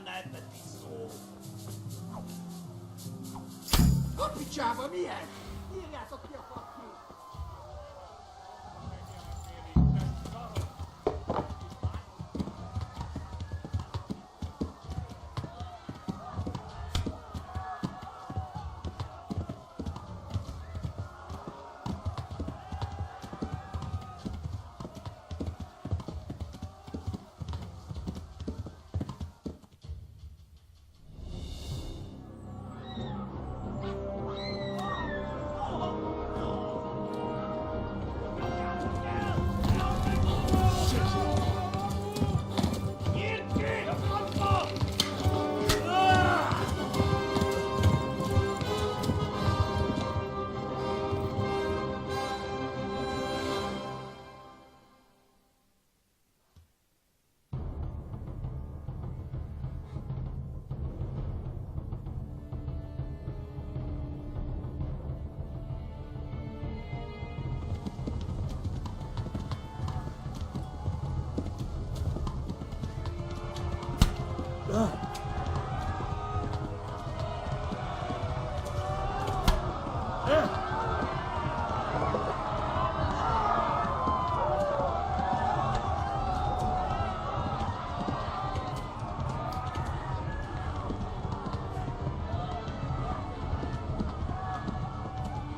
на это пису. Picciava mia! Vieni a tocchiare fuoco!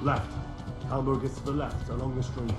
Left. Hamburg is to the left, along the street.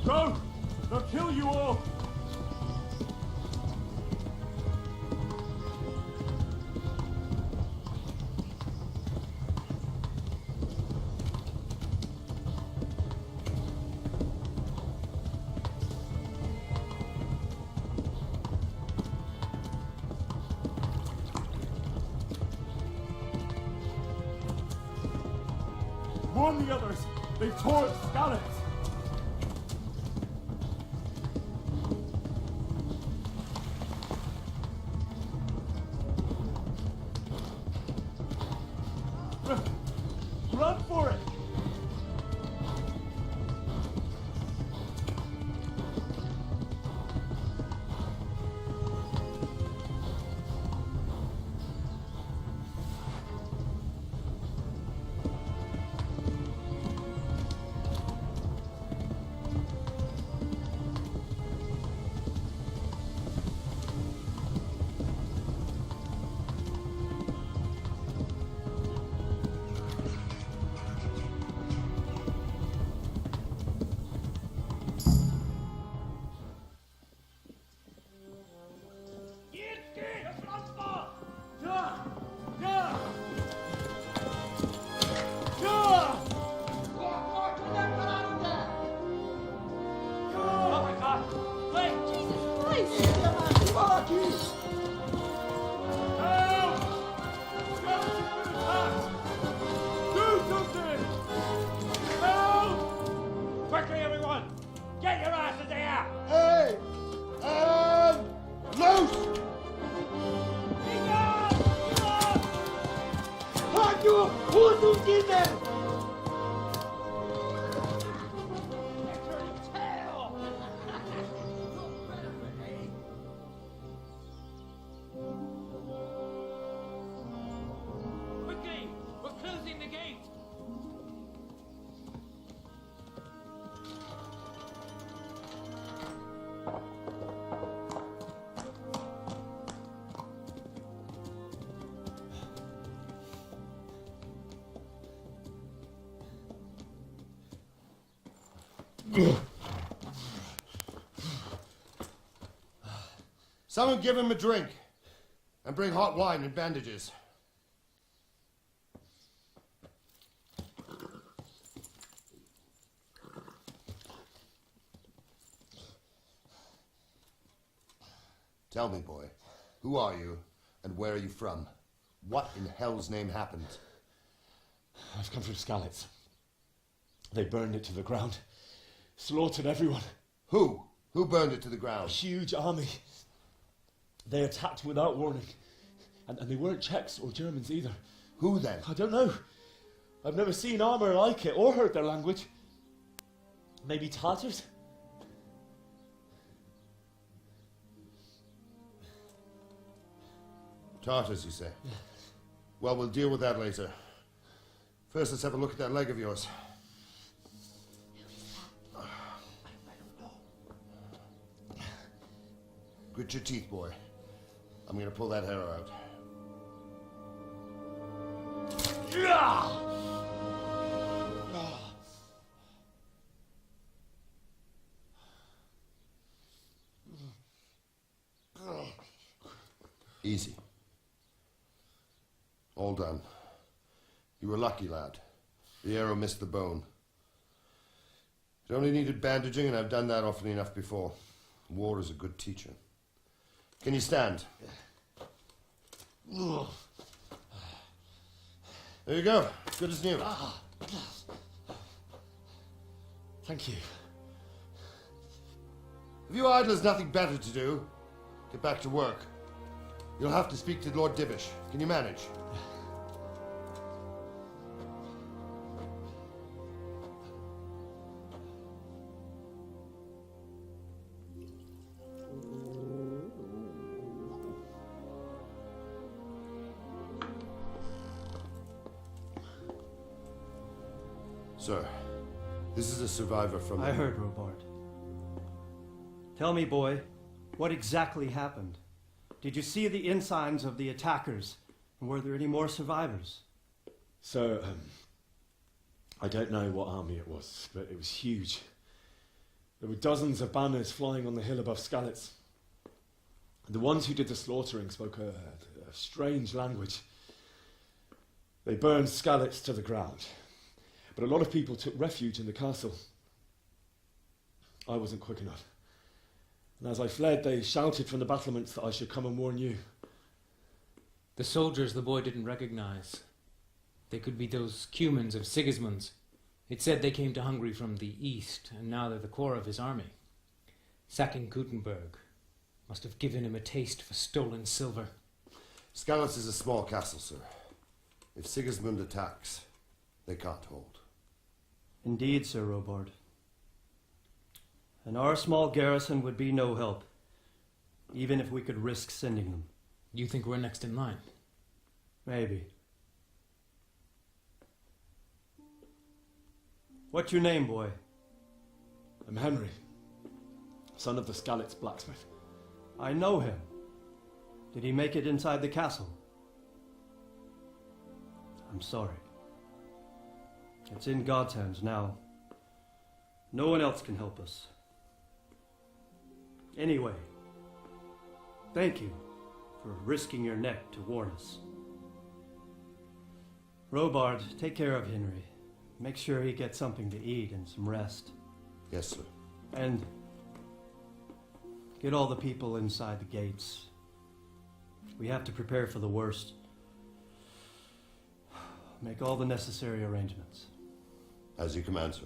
Go! They'll kill you all! Warn the others! They've tore its scallops! Run for it! Quickly, everyone! Get your asses here! Hey! Loose! Fuck you! Who's who did that? Quickly! We're closing the gate! Someone give him a drink. And bring hot wine and bandages. Tell me, boy, who are you and where are you from? What in hell's name happened? I've come from Skalitz. They burned it to the ground. Slaughtered everyone. Who? Who burned it to the A ground? huge army. They attacked without warning. And they weren't Czechs or Germans either. Who then? I don't know. I've never seen armour like it or heard their language. Maybe Tatars? Tartars, you say? Well, we'll deal with that later. First, let's have a look at that leg of yours. Grit your teeth, boy. I'm gonna pull that hair out. Easy. All done. You were lucky, lad. The arrow missed the bone. It only needed bandaging, and I've done that often enough before. War is a good teacher. Can you stand? There you go. Good as new. Thank you. If you idlers nothing better to do, get back to work. You'll have to speak to Lord Divish. Can you manage? Sir, this is a survivor from... I heard, Robard. Tell me, boy, what exactly happened? Did you see the ensigns of the attackers? And were there any more survivors? So, I don't know what army it was, but it was huge. There were dozens of banners flying on the hill above Skalitz. The ones who did the slaughtering spoke a strange language. They burned Skalitz to the ground. But a lot of people took refuge in the castle. I wasn't quick enough. And as I fled, they shouted from the battlements that I should come and warn you. The soldiers the boy didn't recognize. They could be those Cumans of Sigismund's. It said they came to Hungary from the east, and now they're the core of his army. Sacking Gutenberg must have given him a taste for stolen silver. Skalitz is a small castle, sir. If Sigismund attacks, they can't hold. Indeed, Sir Robard. And our small garrison would be no help, even if we could risk sending them. You think we're next in line? Maybe. What's your name, boy? I'm Henry, son of the Skalitz blacksmith. I know him. Did he make it inside the castle? I'm sorry. It's in God's hands now. No one else can help us. Anyway, thank you for risking your neck to warn us. Robard, take care of Henry. Make sure he gets something to eat and some rest. Yes, sir. And get all the people inside the gates. We have to prepare for the worst. Make all the necessary arrangements. As you command, sir.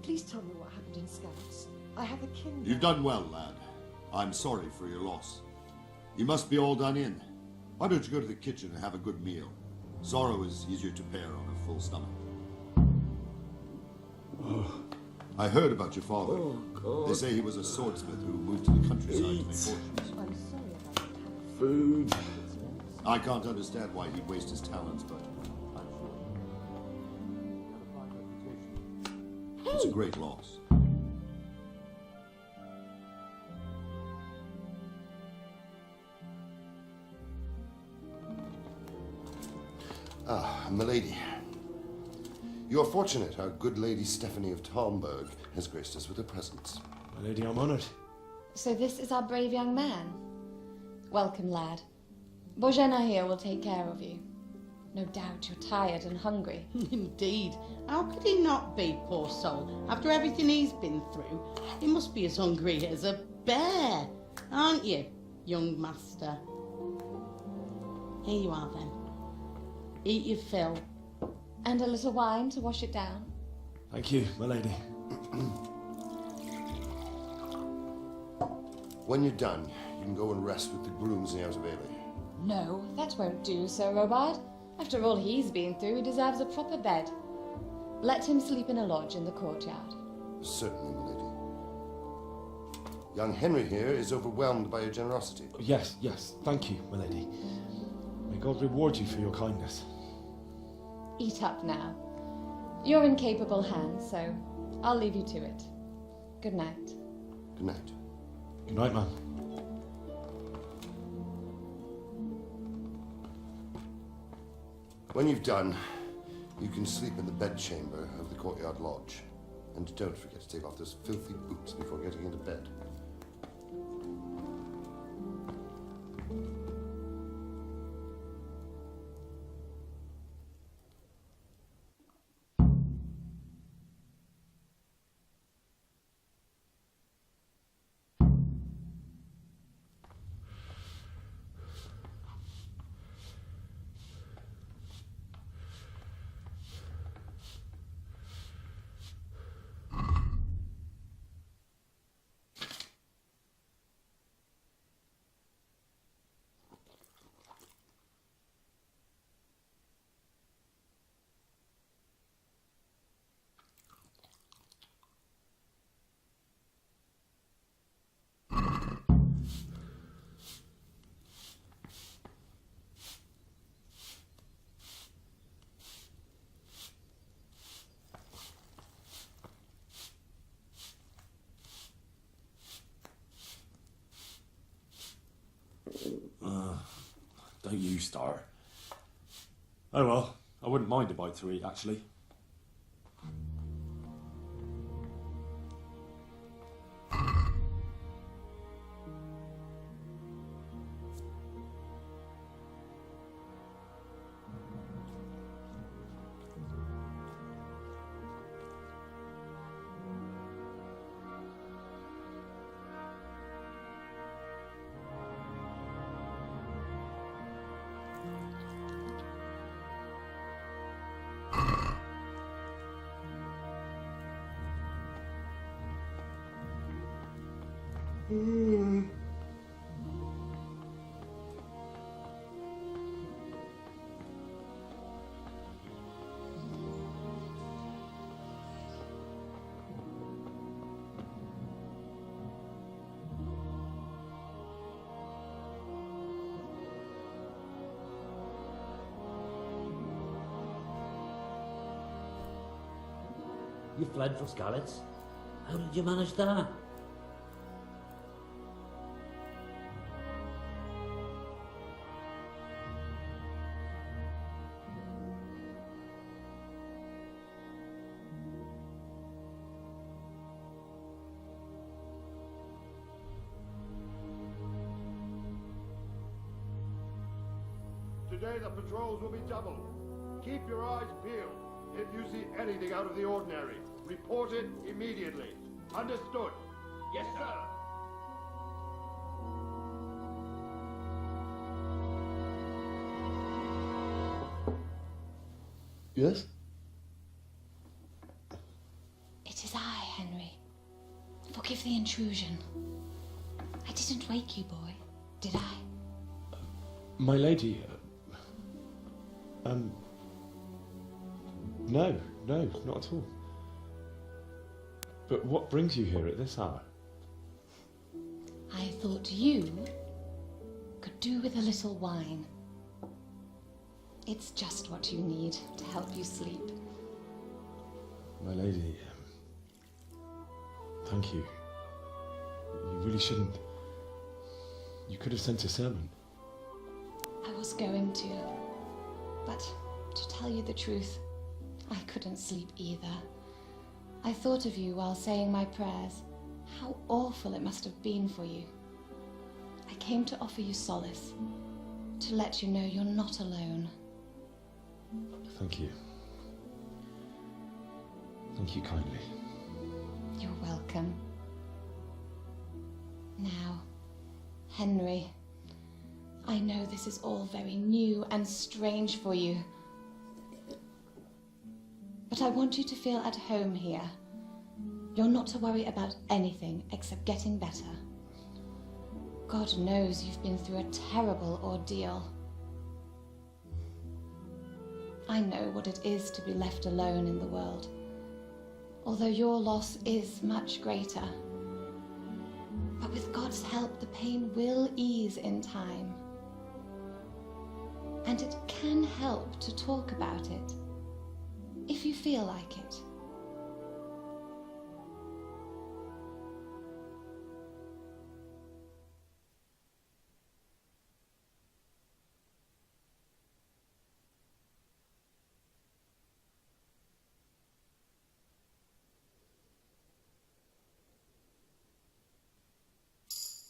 Please tell me what happened in Scouts. I have a kin. You've done well, lad. I'm sorry for your loss. You must be all done in. Why don't you go to the kitchen and have a good meal? Sorrow is easier to bear on a full stomach. I heard about your father. Oh, God. They say he was a swordsmith who moved to the countryside to make fortunes. I'm sorry about that. Food. I can't understand why he'd waste his talents, but it's a great loss. Ah, milady. You are fortunate our good lady Stephanie of Talmberg has graced us with her presence. My lady, I'm honoured. So this is our brave young man. Welcome, lad. Bojena here will take care of you. No doubt you're tired and hungry. Indeed. How could he not be, poor soul? After everything he's been through, he must be as hungry as a bear. Aren't you, young master? Here you are, then. Eat your fill. And a little wine to wash it down. Thank you, my lady. When you're done, you can go and rest with the grooms in the Outer Bailey. No, that won't do, Sir Robard. After all he's been through, he deserves a proper bed. Let him sleep in a lodge in the courtyard. Certainly, milady. Young Henry here is overwhelmed by your generosity. Yes, yes, thank you, my lady. May God reward you for your kindness. Eat up now. You're in capable hands, so I'll leave you to it. Good night. Good night. Good night, ma'am. When you've done, you can sleep in the bedchamber of the courtyard lodge. And don't forget to take off those filthy boots before getting into bed. Don't you start. Oh well, I wouldn't mind a bite to eat, actually. You fled from Scarlet's? How did you manage that? Today the patrols will be doubled. Keep your eyes peeled. If you see anything out of the ordinary, report it immediately. Understood? Yes, sir. Yes? It is I. of the intrusion. I didn't wake you, boy, did I? My lady, no, not at all. But what brings you here at this hour? I thought you could do with a little wine. It's just what you need to help you sleep. My lady, thank you. You really shouldn't. You could have sent a sermon. I was going to, but to tell you the truth, I couldn't sleep either. I thought of you while saying my prayers. How awful it must have been for you. I came to offer you solace, to let you know you're not alone. Thank you. Thank you kindly. You're welcome. Now, Henry, I know this is all very new and strange for you, but I want you to feel at home here. You're not to worry about anything except getting better. God knows you've been through a terrible ordeal. I know what it is to be left alone in the world, although your loss is much greater. But with God's help, the pain will ease in time. And it can help to talk about it, if you feel like it.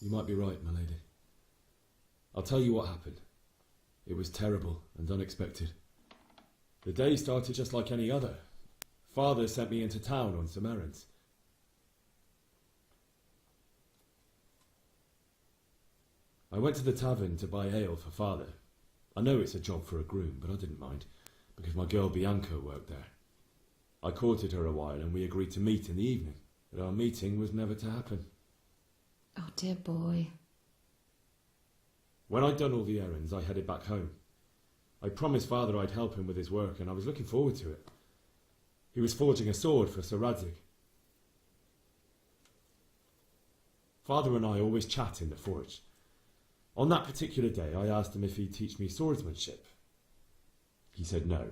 You might be right, my lady. I'll tell you what happened. It was terrible and unexpected. The day started just like any other. Father sent me into town on some errands. I went to the tavern to buy ale for Father. I know it's a job for a groom, but I didn't mind, because my girl Bianca worked there. I courted her a while and we agreed to meet in the evening, but our meeting was never to happen. Oh, dear boy. When I'd done all the errands, I headed back home. I promised Father I'd help him with his work, and I was looking forward to it. He was forging a sword for Sir Radzig. Father and I always chat in the forge. On that particular day, I asked him if he'd teach me swordsmanship. He said no.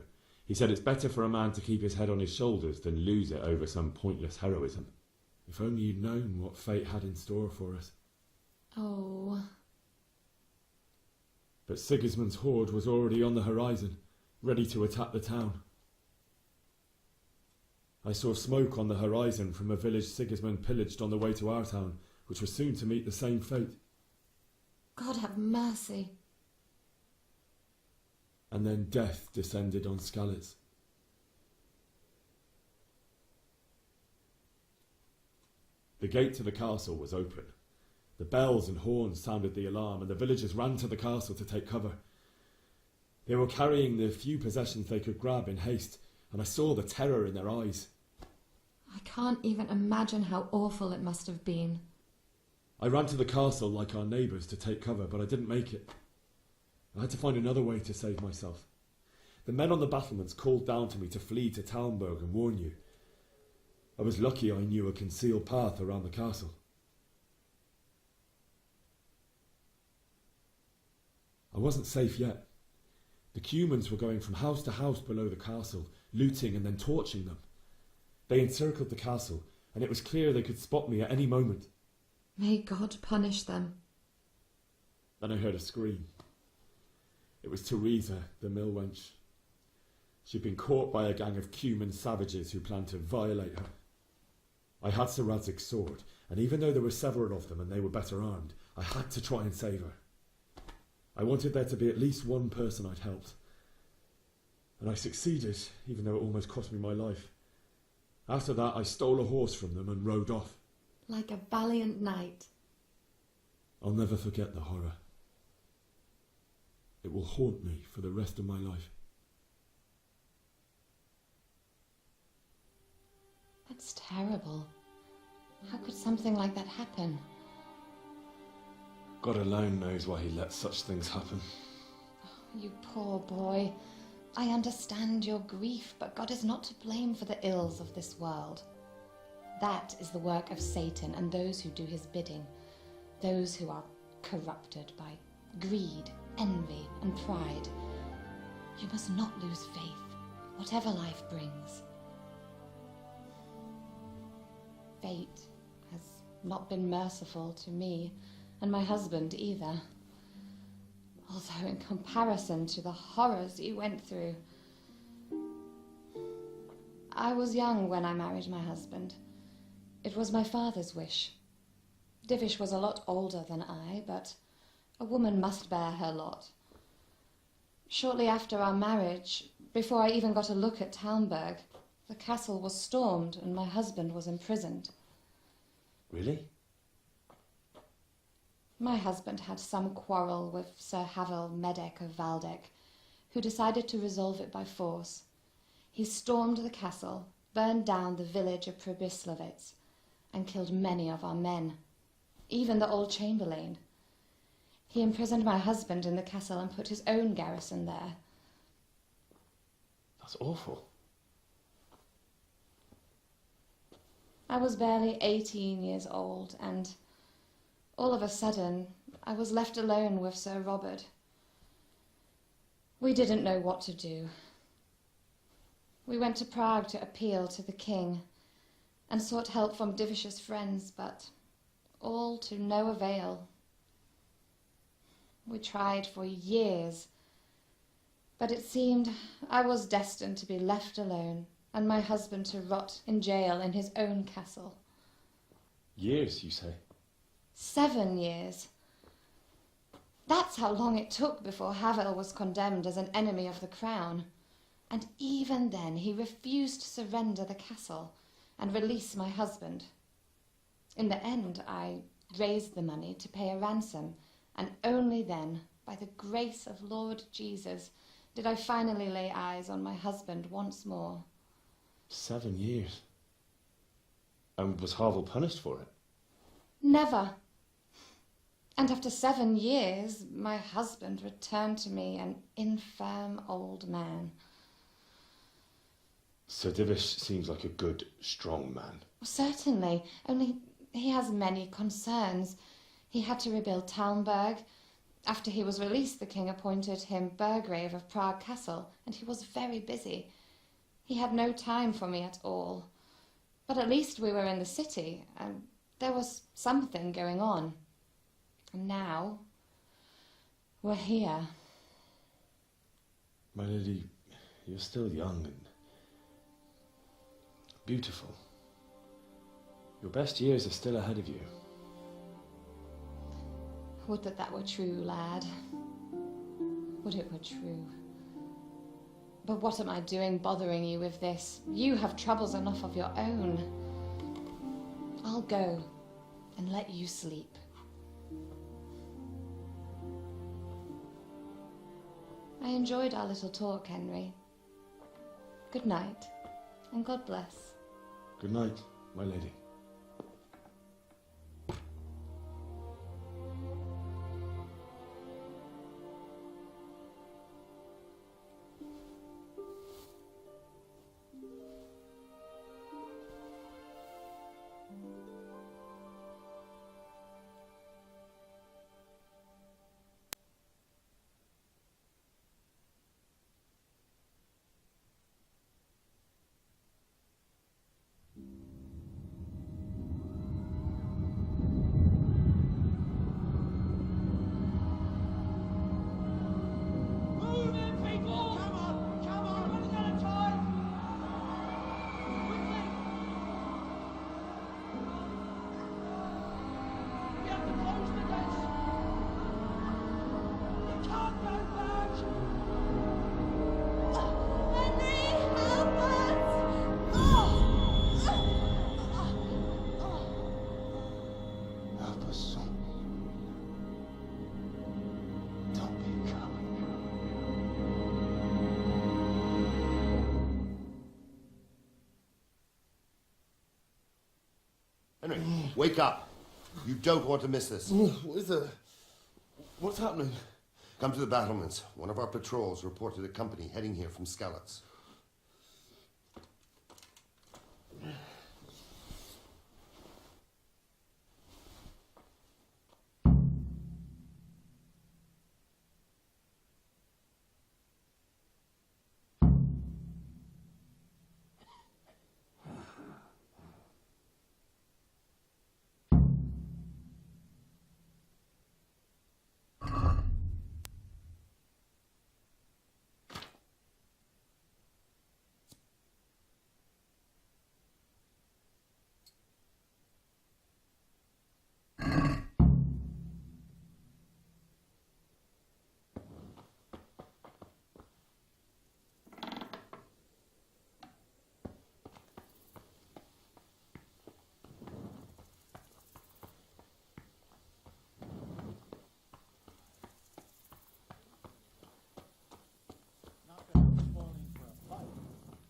He said it's better for a man to keep his head on his shoulders than lose it over some pointless heroism. If only you'd known what fate had in store for us. Oh. But Sigismund's horde was already on the horizon, ready to attack the town. I saw smoke on the horizon from a village Sigismund pillaged on the way to our town, which was soon to meet the same fate. God have mercy. And then death descended on Skalitz. The gate to the castle was open. The bells and horns sounded the alarm, and the villagers ran to the castle to take cover. They were carrying the few possessions they could grab in haste, and I saw the terror in their eyes. I can't even imagine how awful it must have been. I ran to the castle like our neighbours to take cover, but I didn't make it. I had to find another way to save myself. The men on the battlements called down to me to flee to Talmberg and warn you. I was lucky I knew a concealed path around the castle. I wasn't safe yet. The Cumans were going from house to house below the castle, looting and then torching them. They encircled the castle, and it was clear they could spot me at any moment. May God punish them. Then I heard a scream. It was Teresa, the mill wench. She'd been caught by a gang of Cuman savages who planned to violate her. I had Sir Radzig's sword, and even though there were several of them and they were better armed, I had to try and save her. I wanted there to be at least one person I'd helped. And I succeeded, even though it almost cost me my life. After that, I stole a horse from them and rode off. Like a valiant knight. I'll never forget the horror. It will haunt me for the rest of my life. That's terrible. How could something like that happen? God alone knows why he lets such things happen. You poor boy. I understand your grief, but God is not to blame for the ills of this world. That is the work of Satan and those who do his bidding, those who are corrupted by greed, envy, and pride. You must not lose faith, whatever life brings. Fate has not been merciful to me, and my husband either. Although in comparison to the horrors you went through. I was young when I married my husband. It was my father's wish. Divish was a lot older than I, but a woman must bear her lot. Shortly after our marriage, before I even got a look at Talmberg, the castle was stormed and my husband was imprisoned. Really? My husband had some quarrel with Sir Havel Medek of Valdek, who decided to resolve it by force. He stormed the castle, burned down the village of Probislovitz, and killed many of our men, even the old chamberlain. He imprisoned my husband in the castle and put his own garrison there. That's awful. I was barely 18 years old, and all of a sudden, I was left alone with Sir Robert. We didn't know what to do. We went to Prague to appeal to the king and sought help from Divish's friends, but all to no avail. We tried for years, but it seemed I was destined to be left alone and my husband to rot in jail in his own castle. Years, you say? 7 years. That's how long it took before Havel was condemned as an enemy of the crown. And even then he refused to surrender the castle and release my husband. In the end, I raised the money to pay a ransom, and only then, by the grace of Lord Jesus, did I finally lay eyes on my husband once more. 7 years? And was Havel punished for it? Never. And after 7 years, my husband returned to me an infirm old man. Sir Divish seems like a good, strong man. Certainly, only he has many concerns. He had to rebuild Talmberg. After he was released, the king appointed him Burgrave of Prague Castle, and he was very busy. He had no time for me at all. But at least we were in the city, and there was something going on. And now, we're here. My lady, you're still young and beautiful. Your best years are still ahead of you. Would that that were true, lad. Would it were true. But what am I doing bothering you with this? You have troubles enough of your own. I'll go and let you sleep. I enjoyed our little talk, Henry. Good night, and God bless. Good night, my lady. Henry, wake up. You don't want to miss this. What is it? What's happening? Come to the battlements. One of our patrols reported a company heading here from Skalitz.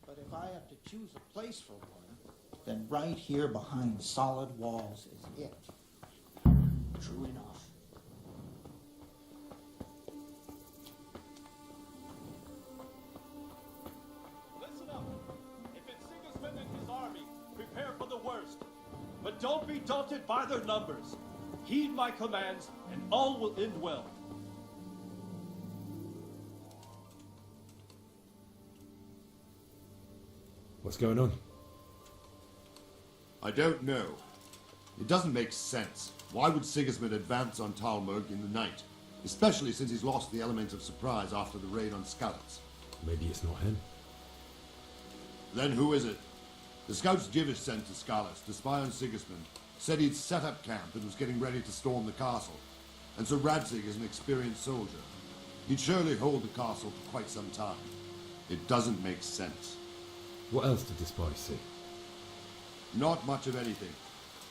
But if I have to choose a place for one, then right here behind solid walls is it. True enough. Listen up. If it's Sigismund and his army, prepare for the worst. But don't be daunted by their numbers. Heed my commands, and all will end well. What's going on? I don't know. It doesn't make sense. Why would Sigismund advance on Talmud in the night? Especially since he's lost the element of surprise after the raid on Skalitz. Maybe it's not him. Then who is it? The scouts Jivish sent to Skalitz to spy on Sigismund said he'd set up camp and was getting ready to storm the castle. And so Radzig is an experienced soldier. He'd surely hold the castle for quite some time. It doesn't make sense. What else did the spies see? Not much of anything.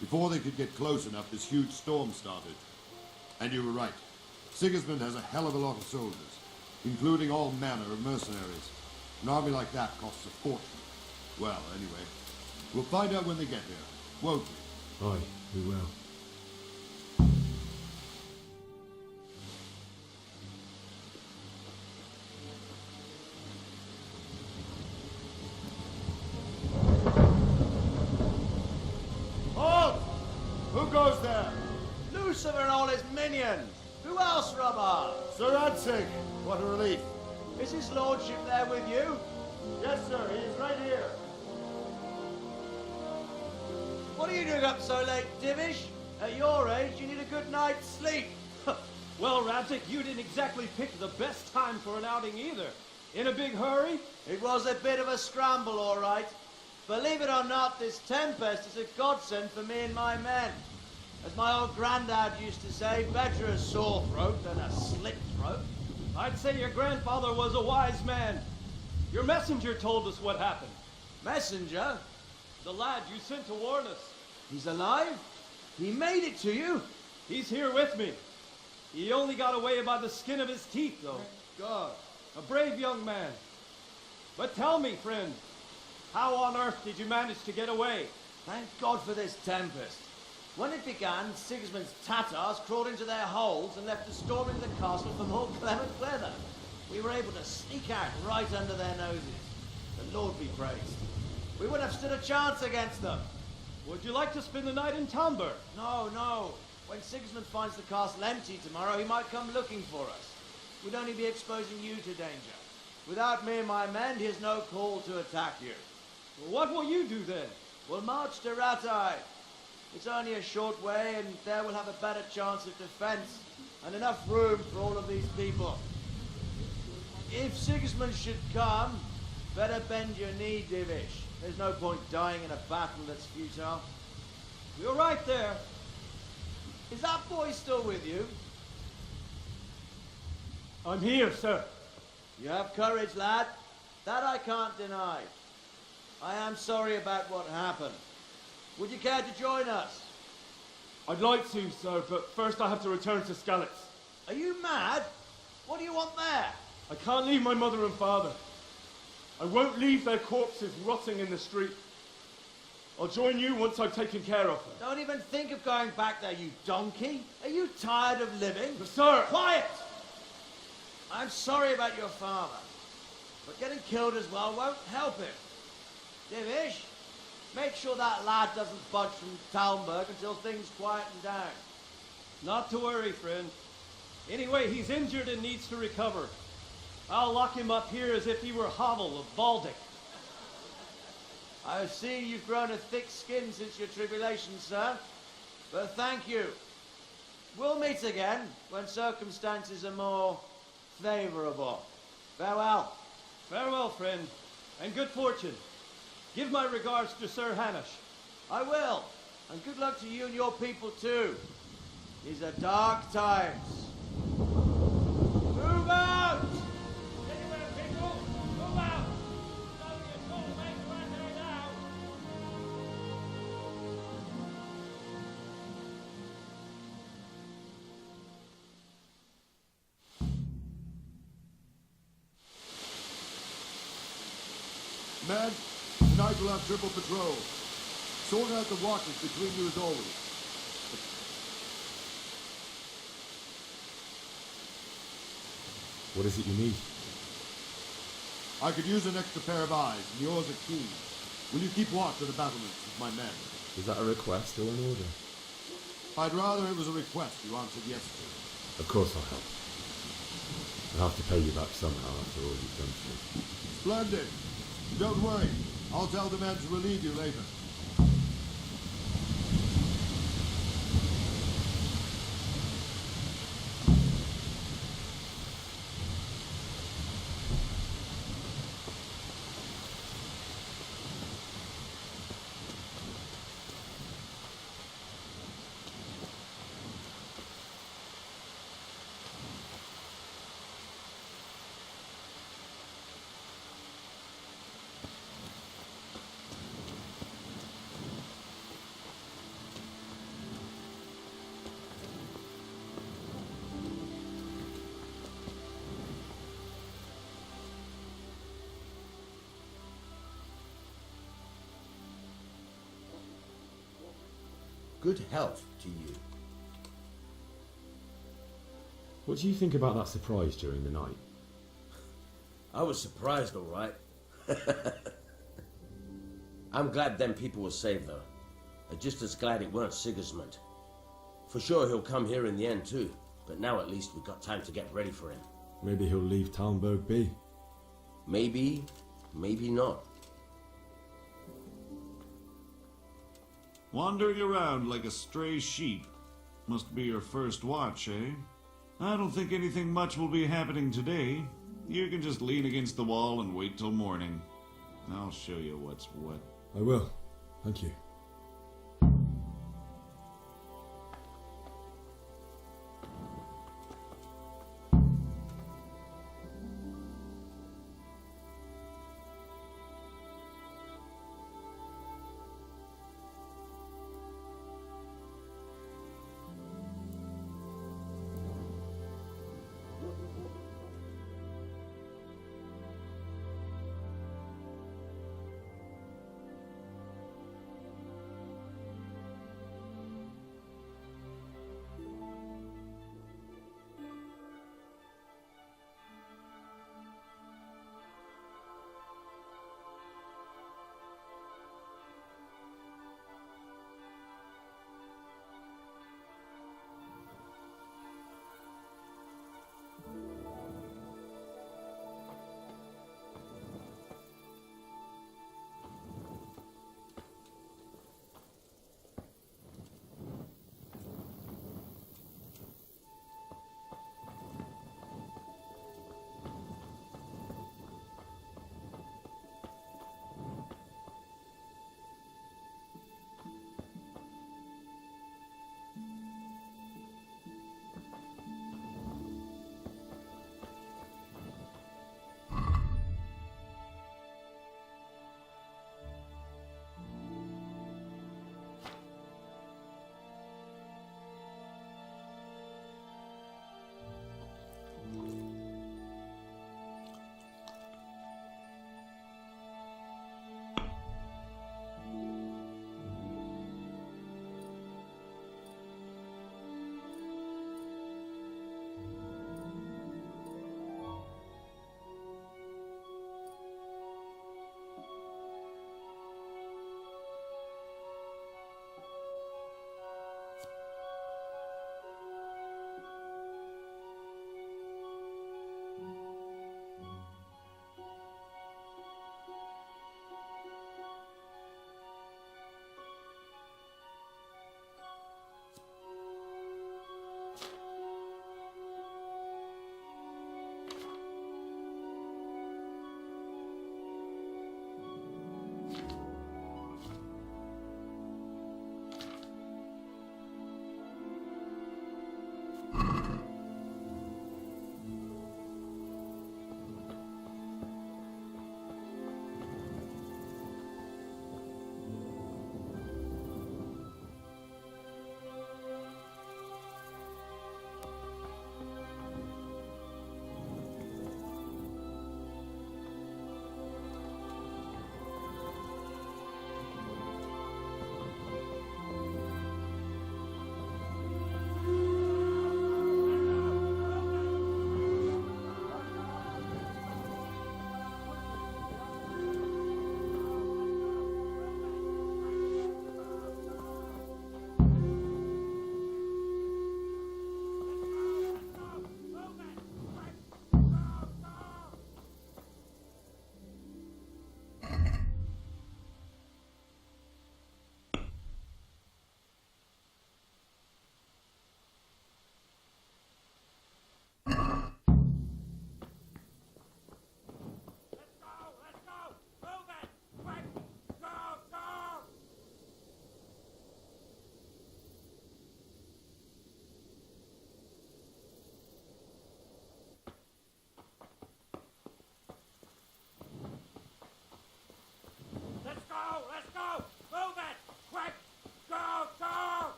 Before they could get close enough, this huge storm started. And you were right. Sigismund has a hell of a lot of soldiers, including all manner of mercenaries. An army like that costs a fortune. Well, anyway, we'll find out when they get here, won't we? Aye, we will. Halt! Who goes there? Lucifer and all his minions! Who else, Robert? Sir Radzig, what a relief. Is his lordship there with you? Yes, sir. He is right here. What are you doing up so late, Divish? At your age, you need a good night's sleep. Well, Radzig, you didn't exactly pick the best time for an outing either. In a big hurry? It was a bit of a scramble, all right. Believe it or not, this tempest is a godsend for me and my men. As my old granddad used to say, better a sore throat than a slit throat. I'd say your grandfather was a wise man. Your messenger told us what happened. Messenger? The lad you sent to warn us. He's alive? He made it to you? He's here with me. He only got away by the skin of his teeth, though. God. A brave young man. But tell me, friend, how on earth did you manage to get away? Thank God for this tempest. When it began, Sigismund's Tatars crawled into their holes and left us storming the castle for more clement weather. We were able to sneak out right under their noses. The Lord be praised. We wouldn't have stood a chance against them. Would you like to spend the night in Tamburg? No, no. When Sigismund finds the castle empty tomorrow, he might come looking for us. We'd only be exposing you to danger. Without me and my men, he has no call to attack you. Well, what will you do then? We'll march to Ratai. It's only a short way, and there we'll have a better chance of defense and enough room for all of these people. If Sigismund should come, better bend your knee, Divish. There's no point dying in a battle that's futile. You're right there. Is that boy still with you? I'm here, sir. You have courage, lad. That I can't deny. I am sorry about what happened. Would you care to join us? I'd like to, sir, but first I have to return to Skalitz. Are you mad? What do you want there? I can't leave my mother and father. I won't leave their corpses rotting in the street. I'll join you once I've taken care of her. Don't even think of going back there, you donkey. Are you tired of living? Sir! Quiet! I'm sorry about your father, but getting killed as well won't help him. Divish, make sure that lad doesn't budge from Talmberg until things quieten down. Not to worry, friend. Anyway, he's injured and needs to recover. I'll lock him up here as if he were Hovel of Baldic. I see you've grown a thick skin since your tribulation, sir. But thank you. We'll meet again when circumstances are more favourable. Farewell. Farewell, friend, and good fortune. Give my regards to Sir Hanish. I will. And good luck to you and your people too. These are dark times. Move out! Anywhere, people! Move out! It's only a short way to Rattay now! Man, tonight we'll have triple patrol. Sort out the watches between you as always. What is it you need? I could use an extra pair of eyes, and yours are keen. Will you keep watch of the battlements with my men? Is that a request or an order? I'd rather it was a request you answered yes to. Of course I'll help. I'll have to pay you back somehow after all you've done for me. Splendid. Don't worry. I'll tell the men to relieve you later. Good health to you. What do you think about that surprise during the night? I was surprised, all right. I'm glad them people were saved, though. I'm just as glad it weren't Sigismund. For sure he'll come here in the end, too. But now at least we've got time to get ready for him. Maybe he'll leave Talmberg be. Maybe, maybe not. Wandering around like a stray sheep. Must be your first watch, eh? I don't think anything much will be happening today. You can just lean against the wall and wait till morning. I'll show you what's what. I will. Thank you.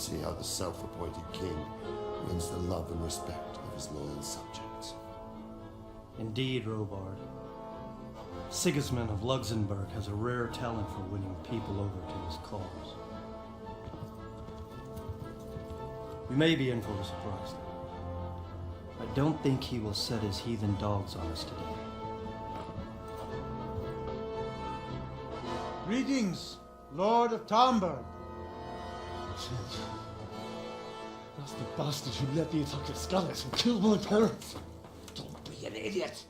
see how the self-appointed king wins the love and respect of his loyal subjects. Indeed, Robard. Sigismund of Luxembourg has a rare talent for winning people over to his cause. We may be in for a surprise, though. I don't think he will set his heathen dogs on us today. Greetings, Lord of Talmberg. That's the bastard who led the attack at Scalix and killed my parents. Don't be an idiot.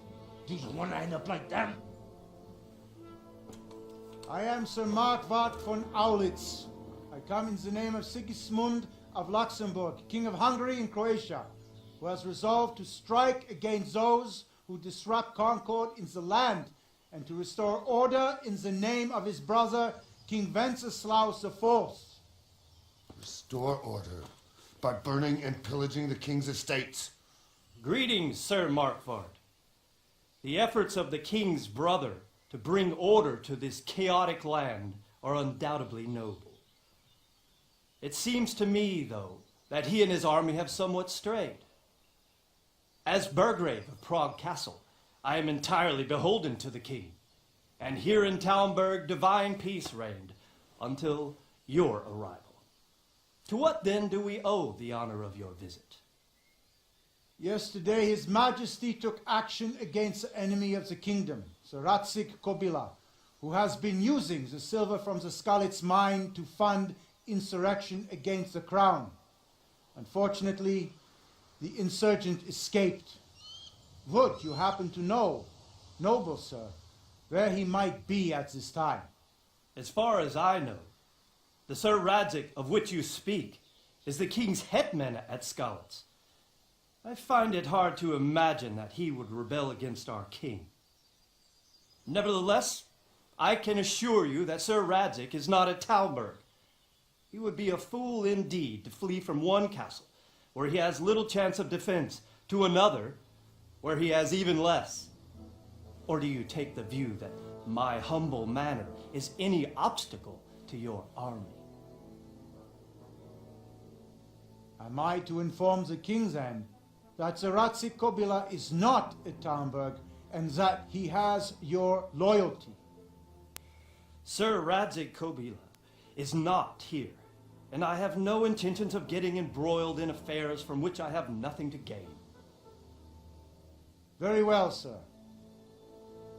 Do you want to end up like them? I am Sir Markwart von Aulitz. I come in the name of Sigismund of Luxembourg, King of Hungary and Croatia, who has resolved to strike against those who disrupt concord in the land and to restore order in the name of his brother, King Wenceslaus IV. Restore order by burning and pillaging the king's estates. Greetings, Sir Markwart. The efforts of the king's brother to bring order to this chaotic land are undoubtedly noble. It seems to me, though, that he and his army have somewhat strayed. As Burgrave of Prague Castle, I am entirely beholden to the king, and here in Talmberg divine peace reigned until your arrival. To what then do we owe the honor of your visit? Yesterday His Majesty took action against the enemy of the kingdom, Sir Ratzik Kobila, who has been using the silver from the Skalitz mine to fund insurrection against the crown. Unfortunately, the insurgent escaped. Would you happen to know, noble sir, where he might be at this time? As far as I know, the Sir Radzik of which you speak is the king's hetman at Skalitz. I find it hard to imagine that he would rebel against our king. Nevertheless, I can assure you that Sir Radzik is not at Talmberg. He would be a fool indeed to flee from one castle, where he has little chance of defense, to another, where he has even less. Or do you take the view that my humble manner is any obstacle to your army? Am I to inform the king then that Sir Ratzik Kobila is not at Talmberg and that he has your loyalty? Sir Radzik Kobila is not here, and I have no intentions of getting embroiled in affairs from which I have nothing to gain. Very well, sir.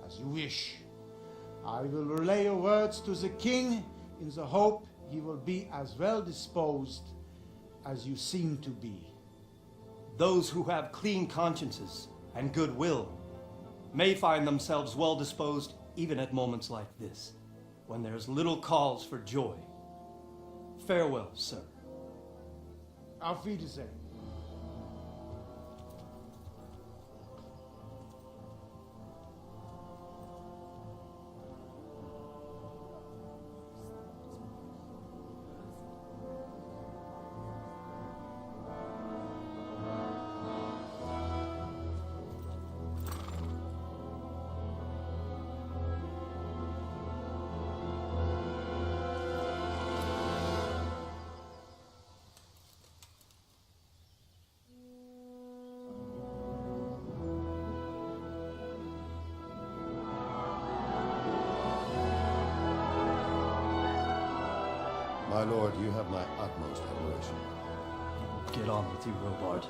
As you wish. I will relay your words to the king in the hope he will be as well disposed as you seem to be. Those who have clean consciences and goodwill may find themselves well disposed even at moments like this, when there's little cause for joy. Farewell, sir. Auf Wiedersehen. My lord, you have my utmost admiration. Get on with you, Robard.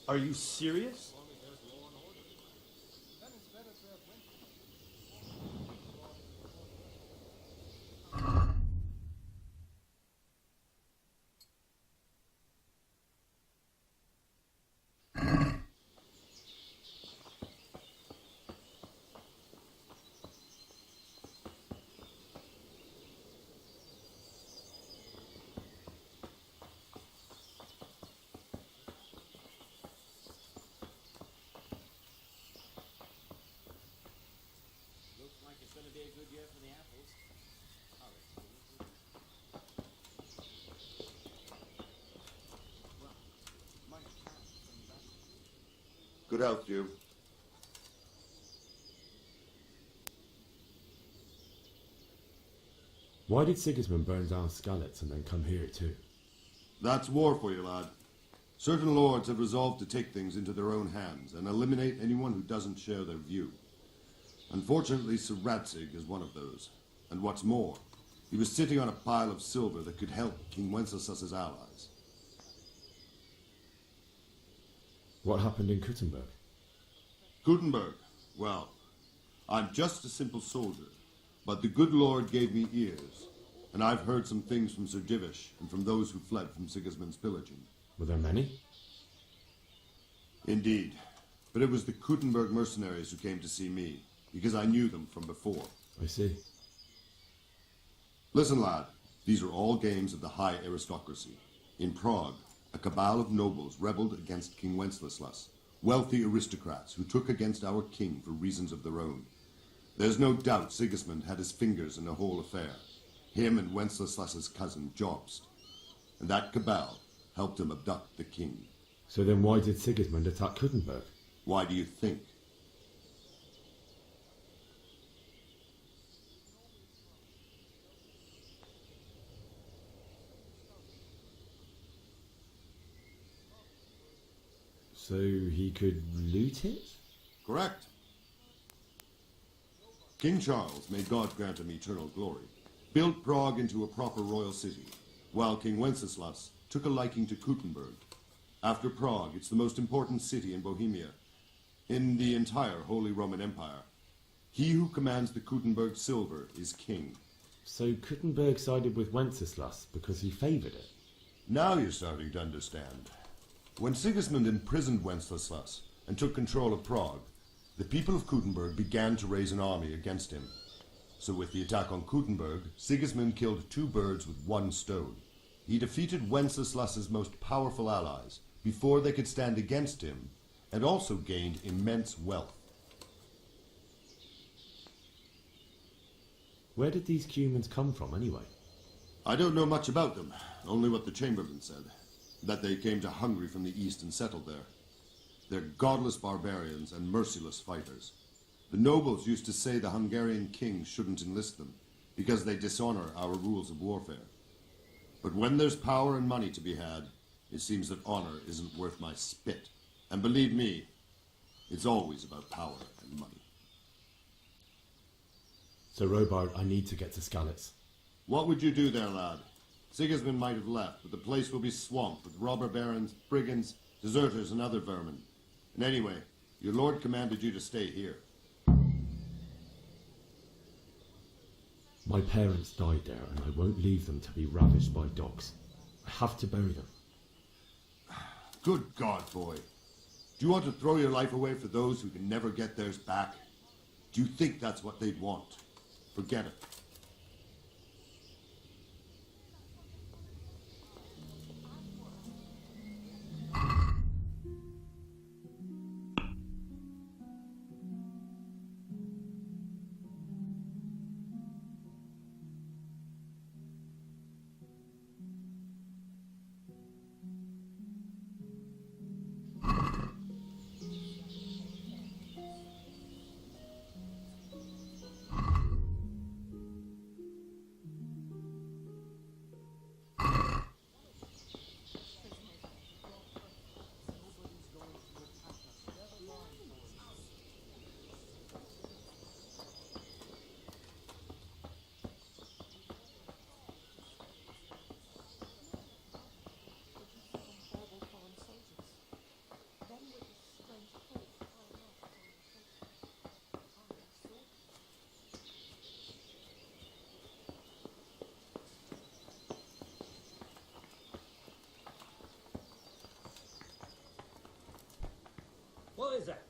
Are you serious? Good health to you. Why did Sigismund burn down Skalitz and then come here too? That's war for you, lad. Certain lords have resolved to take things into their own hands and eliminate anyone who doesn't share their view. Unfortunately, Sir Radzig is one of those. And what's more, he was sitting on a pile of silver that could help King Wenceslas's allies. What happened in Kuttenberg? Gutenberg, well, I'm just a simple soldier, but the good Lord gave me ears, and I've heard some things from Sir Divish and from those who fled from Sigismund's pillaging. Were there many? Indeed, but it was the Kuttenberg mercenaries who came to see me, because I knew them from before. I see. Listen, lad, these are all games of the high aristocracy. In Prague, a cabal of nobles rebelled against King Wenceslas, wealthy aristocrats who took against our king for reasons of their own. There's no doubt Sigismund had his fingers in the whole affair. Him and Wenceslas's cousin, Jobst. And that cabal helped him abduct the king. So then why did Sigismund attack Kuttenberg? Why do you think? So he could loot it? Correct. King Charles, may God grant him eternal glory, built Prague into a proper royal city, while King Wenceslas took a liking to Kuttenberg. After Prague, it's the most important city in Bohemia, in the entire Holy Roman Empire. He who commands the Kuttenberg silver is king. So Kuttenberg sided with Wenceslas because he favoured it? Now you're starting to understand. When Sigismund imprisoned Wenceslas and took control of Prague, the people of Kuttenberg began to raise an army against him. So with the attack on Kuttenberg, Sigismund killed two birds with one stone. He defeated Wenceslas's most powerful allies before they could stand against him, and also gained immense wealth. Where did these humans come from anyway? I don't know much about them, only what the Chamberlain said, that they came to Hungary from the east and settled there. They're godless barbarians and merciless fighters. The nobles used to say the Hungarian king shouldn't enlist them, because they dishonor our rules of warfare. But when there's power and money to be had, it seems that honor isn't worth my spit. And believe me, it's always about power and money. So Robard, I need to get to Skalitz. What would you do there, lad? Sigismund might have left, but the place will be swamped with robber barons, brigands, deserters, and other vermin. And anyway, your lord commanded you to stay here. My parents died there, and I won't leave them to be ravaged by dogs. I have to bury them. Good God, boy. Do you want to throw your life away for those who can never get theirs back? Do you think that's what they'd want? Forget it. What is that?